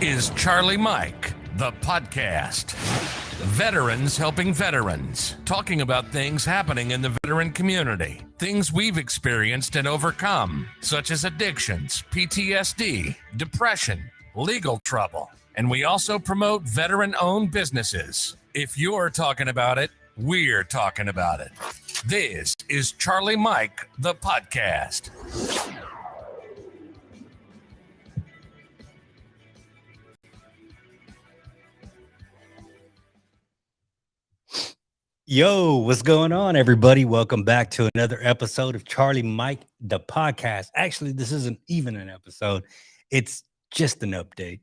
is Charlie Mike, the podcast. Veterans helping veterans, talking about things happening in the veteran community, things we've experienced and overcome, such as addictions, PTSD, depression, legal trouble. And we also promote veteran-owned businesses. If you're talking about it, we're talking about it. This is Charlie Mike, the podcast. Yo, what's going on, everybody? Welcome back to another episode of Charlie Mike, the podcast. Actually, this isn't even an episode. It's just an update.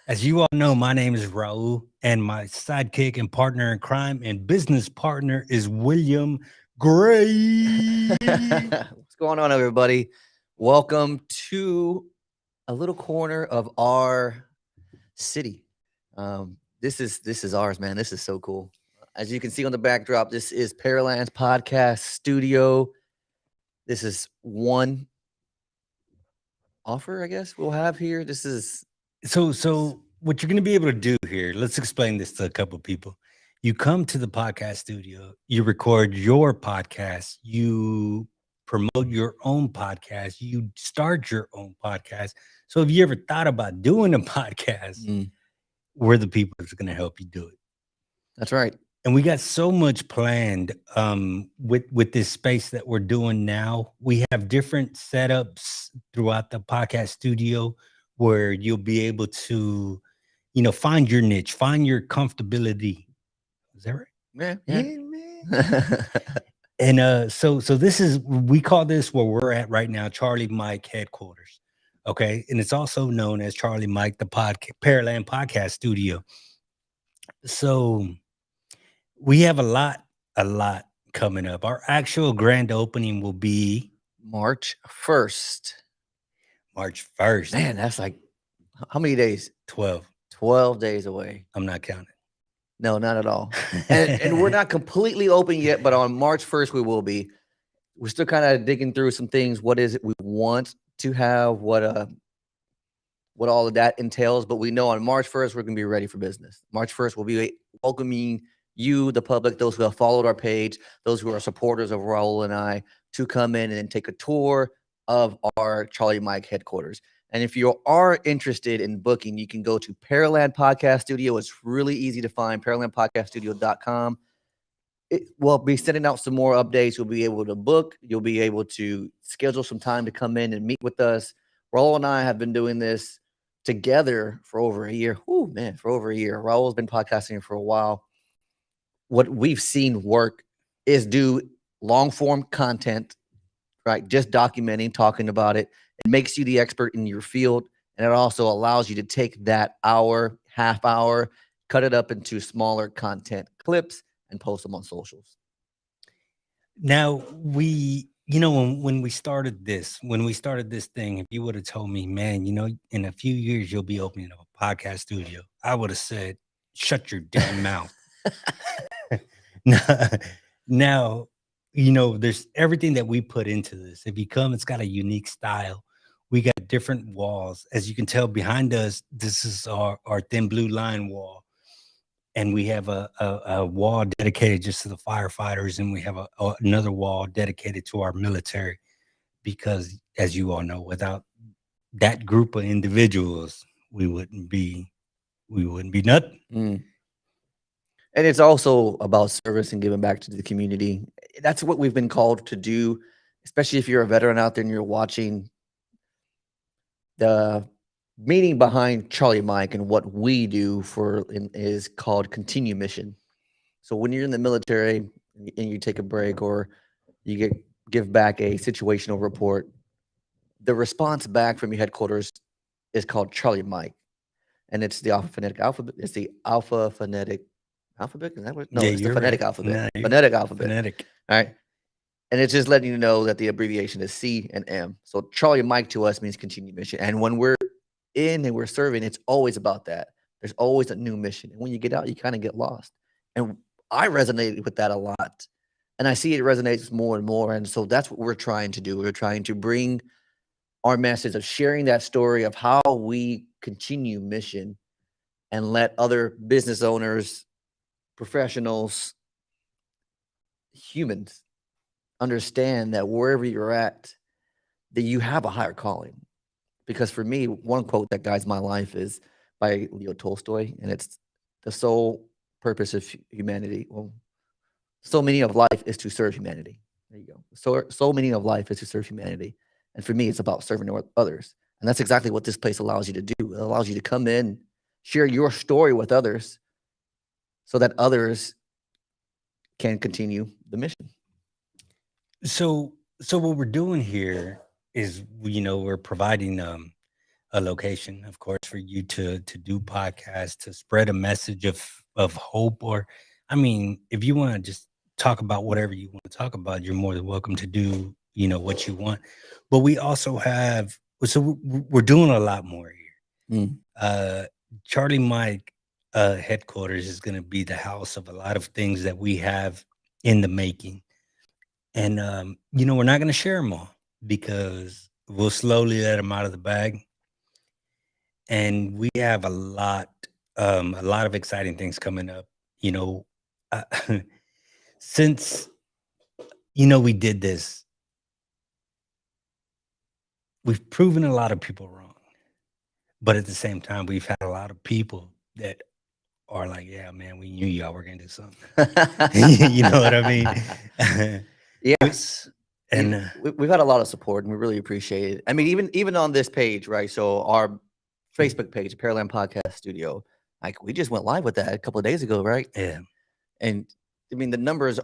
As you all know, my name is Raul, and my sidekick and partner in crime and business partner is William Gray. What's going on, everybody? Welcome to a little corner of our city. This is ours, man. This is so cool. As you can see on the backdrop, this is Pearland's podcast studio. This is one offer, I guess, we'll have here. This is So what you're going to be able to do here, let's explain this to a couple of people. You come to the podcast studio, you record your podcast, you promote your own podcast, you start your own podcast. So if you ever thought about doing a podcast, we're the people that's going to help you do it. That's right. And we got so much planned with this space that we're doing now. We have different setups throughout the podcast studio where you'll be able to, find your niche, find your comfortability. Is that right? Yeah, man. And so this is, we call this where we're at right now, Charlie Mike headquarters. Okay. And it's also known as Charlie Mike, the Pearland podcast studio. So we have a lot coming up. Our actual grand opening will be March 1st. March 1st. Man, that's like, how many days? 12. 12 days away. I'm not counting. No, not at all. And we're not completely open yet, but on March 1st, we will be. We're still kind of digging through some things. What is it we want to have? What all of that entails. But we know on March 1st, we're going to be ready for business. March 1st, we'll be welcoming you, the public, those who have followed our page, those who are supporters of Raul and I, to come in and take a tour of our Charlie Mike headquarters. And if you are interested in booking, you can go to Pearland Podcast Studio. It's really easy to find, pearlandpodcaststudio.com. We'll be sending out some more updates. You'll be able to book. You'll be able to schedule some time to come in and meet with us. Raul and I have been doing this together for over a year. For over a year. Raul's been podcasting for a while. What we've seen work is do long form content, right? Just documenting, talking about it. It makes you the expert in your field. And it also allows you to take that hour, half hour, cut it up into smaller content clips and post them on socials. Now when we started this thing, if you would have told me, man, in a few years, you'll be opening up a podcast studio, I would have said, shut your damn mouth. Now, there's everything that we put into this. If you come, it's got a unique style. We got different walls. As you can tell behind us, this is our thin blue line wall. And we have a wall dedicated just to the firefighters. And we have another wall dedicated to our military. Because as you all know, without that group of individuals, we wouldn't be nothing. And it's also about service and giving back to the community. That's what we've been called to do, especially if you're a veteran out there and you're watching. The meaning behind Charlie Mike and what we do is called Continue Mission. So when you're in the military and you take a break or you give back a situational report, the response back from your headquarters is called Charlie Mike. And it's the alphabetic alphabet. It's the alphabetic alphabet? Is that what? No, it's the phonetic alphabet. Phonetic alphabet. Phonetic. All right. And it's just letting you know that the abbreviation is C and M. So Charlie Mike to us means continue mission. And when we're in and we're serving, it's always about that. There's always a new mission. And when you get out, you kind of get lost. And I resonated with that a lot. And I see it resonates more and more. And so that's what we're trying to do. We're trying to bring our message of sharing that story of how we continue mission and let other business owners, professionals, humans understand that wherever you're at, that you have a higher calling. Because for me, one quote that guides my life is by Leo Tolstoy, and it's the sole purpose of humanity. Well, sole meaning of life is to serve humanity. There you go. Sole meaning of life is to serve humanity. And for me, it's about serving others. And that's exactly what this place allows you to do. It allows you to come in, share your story with others so that others can continue the mission. So what we're doing here is, we're providing a location, of course, for you to do podcasts, to spread a message of hope. Or, I mean, if you want to just talk about whatever you want to talk about, you're more than welcome to do, what you want. But we also have, so we're doing a lot more here. Charlie Mike headquarters is going to be the house of a lot of things that we have in the making. And, we're not going to share them all because we'll slowly let them out of the bag. And we have a lot of exciting things coming up, since, we did this, we've proven a lot of people wrong. But at the same time, we've had a lot of people that are like, yeah, man, we knew y'all were going to do something. You know what I mean? Yes. And we've had a lot of support, and we really appreciate it. I mean, even on this page, right? So our Facebook page, Pearland Podcast Studio, like we just went live with that a couple of days ago, right? Yeah. And I mean, the numbers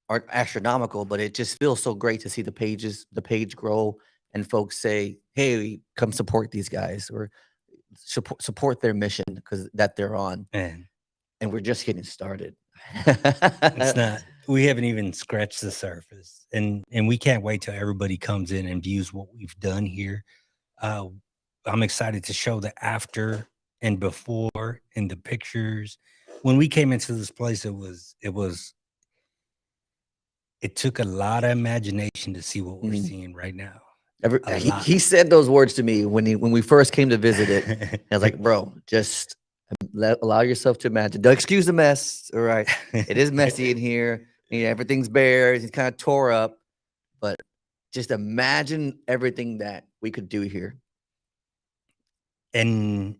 aren't astronomical, but it just feels so great to see the page grow, and folks say, "Hey, come support these guys," or support their mission because that they're on. Man. And we're just getting started. It's not. We haven't even scratched the surface, and we can't wait till everybody comes in and views what we've done here. I'm excited to show the after and before and the pictures. When we came into this place, it took a lot of imagination to see what we're seeing right now. He said those words to me when we first came to visit it. I was like, bro, just allow yourself to imagine. Don't excuse the mess. All right. It is messy in here. Everything's bare. It's kind of tore up. But just imagine everything that we could do here. And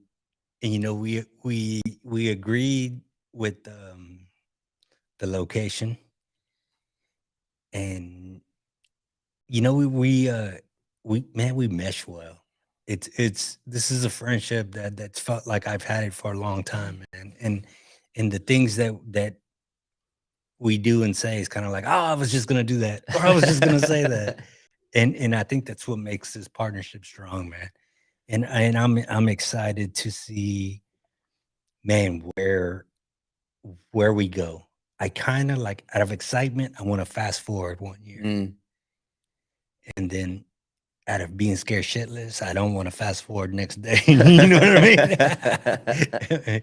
we agreed with the location. And we mesh well. This is a friendship that's felt like I've had it for a long time, man. And the things that we do and say is kind of like, oh, I was just gonna do that, or I was just gonna say that. And I think that's what makes this partnership strong, man. And I'm excited to see, man, where we go. I kind of like, out of excitement, I want to fast forward 1 year. And then out of being scared shitless, I don't want to fast forward next day. You know what I mean?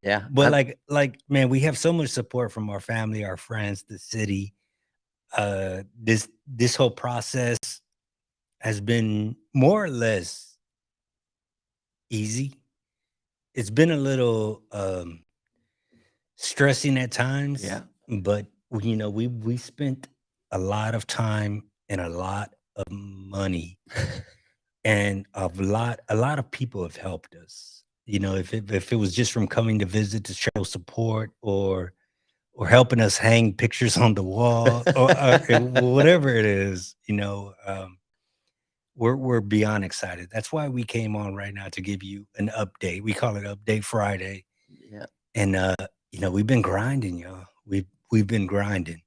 Yeah. But like, man, we have so much support from our family, our friends, the city. This whole process has been more or less easy. It's been a little stressing at times. Yeah. But we spent a lot of time and a lot of money, and a lot of people have helped us. If it was just from coming to visit to show support, or helping us hang pictures on the wall, or whatever it is, we're beyond excited. That's why we came on right now to give you an update. We call it Update Friday. Yeah. And we've been grinding, y'all. We've been grinding,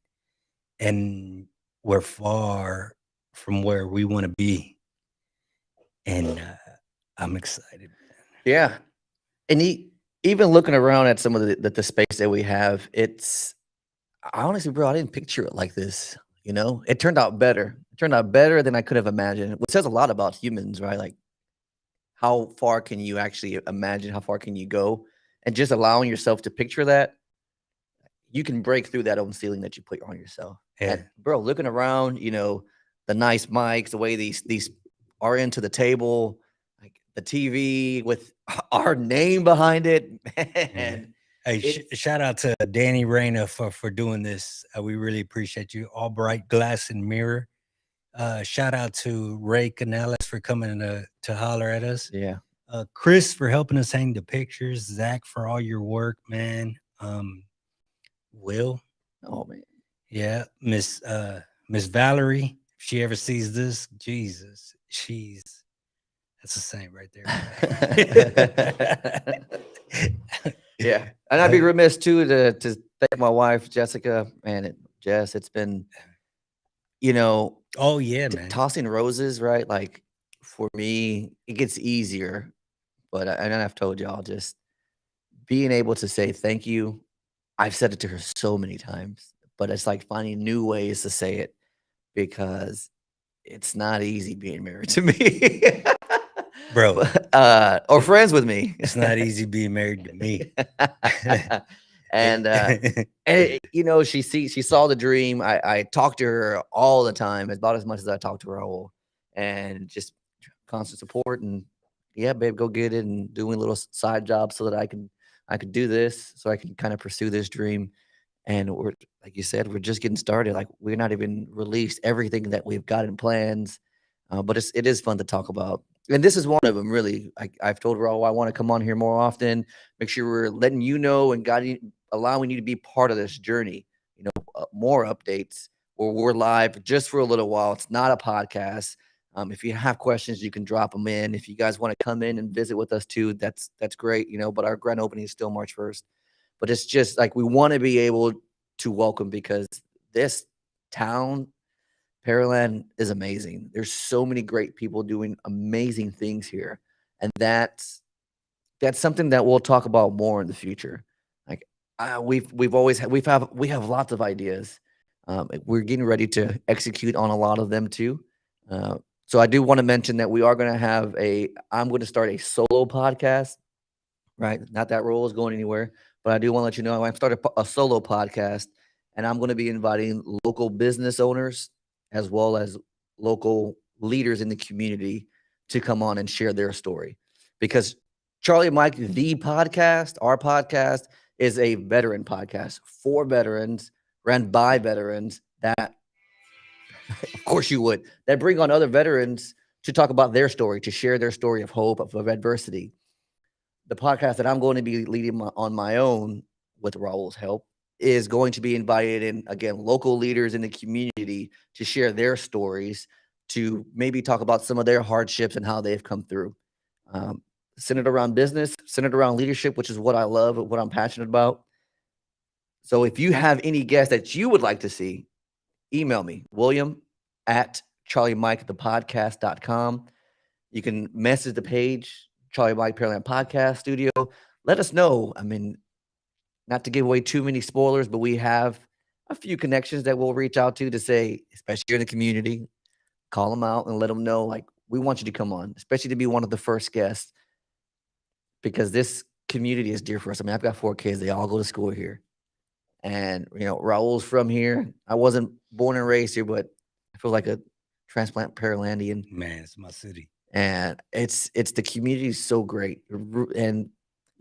and we're far from where we want to be. And I'm excited. Yeah. And even looking around at some of the space that we have, honestly, bro, I didn't picture it like this. It turned out better. It turned out better than I could have imagined. Which says a lot about humans, right? Like, how far can you actually imagine? How far can you go? And just allowing yourself to picture that, you can break through that own ceiling that you put on yourself. Yeah. And, bro, looking around, the nice mics, the way these our end to the table, like the TV with our name behind it. And hey, shout out to Danny Reyna for doing this. We really appreciate you. All Bright Glass and Mirror. Shout out to Ray Canales for coming to holler at us. Yeah. Chris for helping us hang the pictures. Zach for all your work, man. Will. Oh man. Yeah. Miss Valerie. If she ever sees this, Jesus, that's the same right there. Yeah. And I'd be remiss too to thank my wife, Jessica. Man, Jess, it's been, oh yeah, man. Tossing roses, right? Like for me, it gets easier. But and I've told y'all, just being able to say thank you. I've said it to her so many times, but it's like finding new ways to say it because it's not easy being married to me. Bro. Or friends with me. It's not easy being married to me. And she saw the dream. I talked to her all the time, about as much as I talked to Raul, and just constant support. And yeah, babe, go get it, and doing little side jobs so that I could do this, so I can kind of pursue this dream. And we're, like you said, we're just getting started. Like we're not even released everything that we've got in plans, but it is fun to talk about. And this is one of them, really. I've told Raul I want to come on here more often. Make sure we're letting you know and allowing you to be part of this journey. More updates where we're live just for a little while. It's not a podcast. If you have questions, you can drop them in. If you guys want to come in and visit with us too, that's great. But our grand opening is still March 1st. But it's just like we want to be able to welcome, because this town, Pearland, is amazing. There's so many great people doing amazing things here, and that's something that we'll talk about more in the future. Like we have lots of ideas. We're getting ready to execute on a lot of them too. So I do want to mention that we are going to have I'm going to start a solo podcast, right? Not that role is going anywhere, but I do want to let you know I'm starting a solo podcast, and I'm going to be inviting local business owners as well as local leaders in the community to come on and share their story. Because Charlie and Mike, the podcast, our podcast, is a veteran podcast for veterans, ran by veterans that, of course you would, that bring on other veterans to talk about their story, to share their story of hope, of adversity. The podcast that I'm going to be leading on my own with Raul's help is going to be invited in, again, local leaders in the community to share their stories, to maybe talk about some of their hardships and how they've come through. Centered around business, centered around leadership, which is what I love, what I'm passionate about. So if you have any guests that you would like to see, email me, william@charliemikethepodcast.com. You can message the page, Charlie Mike Pearland Podcast Studio. Let us know. I mean, not to give away too many spoilers, but we have a few connections that we'll reach out to say, especially in the community, call them out and let them know, like, we want you to come on, especially to be one of the first guests, because this community is dear for us. I mean, I've got 4 kids. They all go to school here. And, Raul's from here. I wasn't born and raised here, but I feel like a transplant Pearlandian. Man, it's my city. And it's the community is so great, and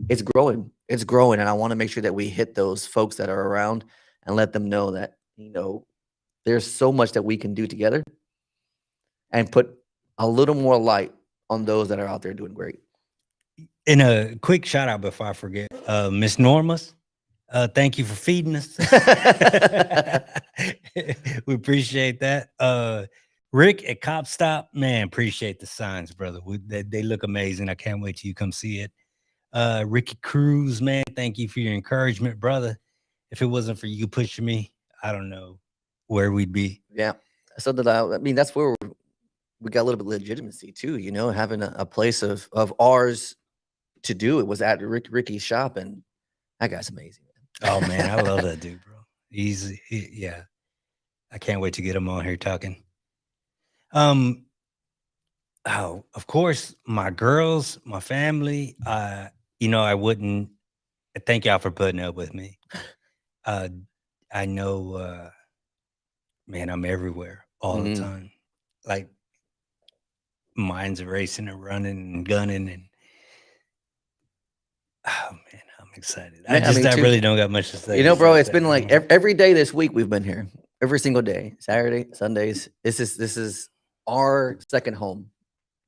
it's growing. It's growing, and I want to make sure that we hit those folks that are around and let them know that there's so much that we can do together, and put a little more light on those that are out there doing great. And a quick shout out before I forget, Miss Norma's. Thank you for feeding us. We appreciate that. Rick at Cop Stop, man, appreciate the signs, brother. They look amazing. I can't wait till you come see it. Ricky Cruz, man, thank you for your encouragement, brother. If it wasn't for you pushing me, I don't know where we'd be. Yeah. So that's where we got a little bit of legitimacy too, having a place of ours to do it was at Ricky's shop, and that guy's amazing. Oh man, I love that dude, bro. Yeah. I can't wait to get him on here talking. Oh, of course, my girls, my family. I wouldn't. Thank y'all for putting up with me. I know, man, I'm everywhere all the time. Like minds are racing and running and gunning, and oh man, I'm excited. Man, me I too. really don't got much to say. You know, bro, besides it's that, been like man. every day this week we've been here. Every single day, Saturday, Sundays. This is our second home,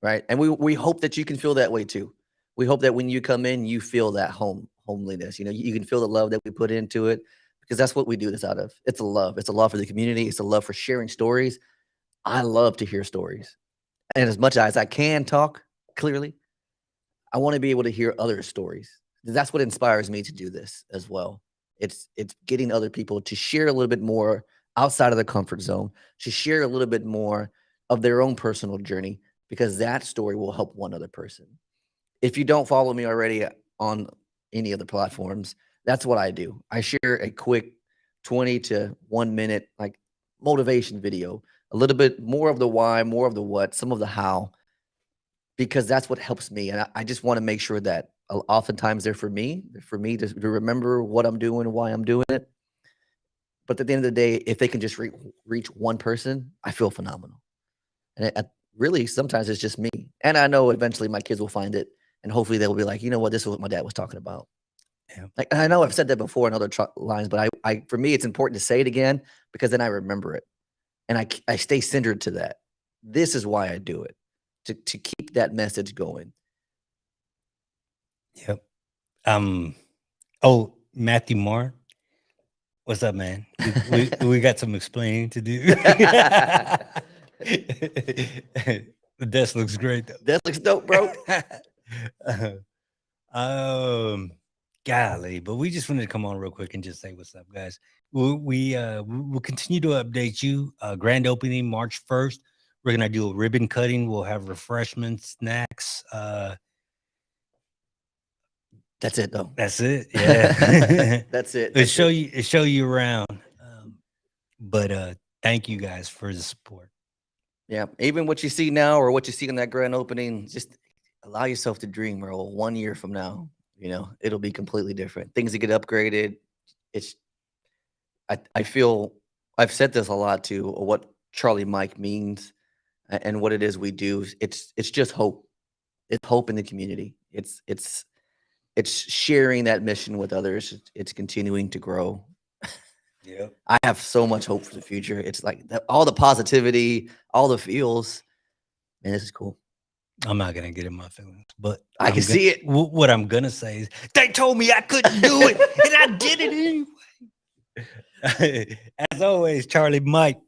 right? And we hope that you can feel that way too. We hope that when you come in, you feel that homeliness. You know, you can feel the love that we put into it because that's what we do this out of. It's a love. It's a love for the community. It's a love for sharing stories. I love to hear stories. And as much as I can talk clearly, I want to be able to hear other stories. That's what inspires me to do this as well. It's getting other people to share a little bit more outside of the comfort zone, to share a little bit more of their own personal journey, because that story will help one other person. If you don't follow me already on any of the platforms, that's what I do. I share a quick 20 to 1 minute like motivation video, a little bit more of the why, more of the what, some of the how, because that's what helps me. And I just want to make sure that oftentimes they're for me to remember what I'm doing, why I'm doing it. But at the end of the day, if they can just reach one person, I feel phenomenal. And really, sometimes it's just me. And I know eventually my kids will find it, and hopefully they'll be like, you know what, this is what my dad was talking about. Yeah. Like, and I know I've said that before in other lines, but I for me, it's important to say it again because then I remember it, and I stay centered to that. This is why I do it, to keep that message going. Yep. Oh, Matthew Moore. What's up, man? We got some explaining to do. The desk looks great though. That looks dope, bro. Golly, but we just wanted to come on real quick and just say what's up, guys. We'll continue to update you. Grand opening March 1st. We're gonna do a ribbon cutting. We'll have refreshments, snacks. That's it, though. That's it. Yeah, That's it. It'll show you around. But thank you guys for the support. Yeah, even what you see now or what you see in that grand opening, just allow yourself to dream, bro. 1 year from now, you know, it'll be completely different. Things that get upgraded. I feel I've said this a lot too, what Charlie Mike means and what it is we do. It's just hope. It's hope in the community. It's sharing that mission with others. It's continuing to grow. Yeah, I have so much hope for the future. It's like all the positivity, all the feels. Man, this is cool. I'm not gonna get in my feelings, but I can see it. What I'm gonna say is they told me I couldn't do it, and I did it anyway. As always, Charlie Mike.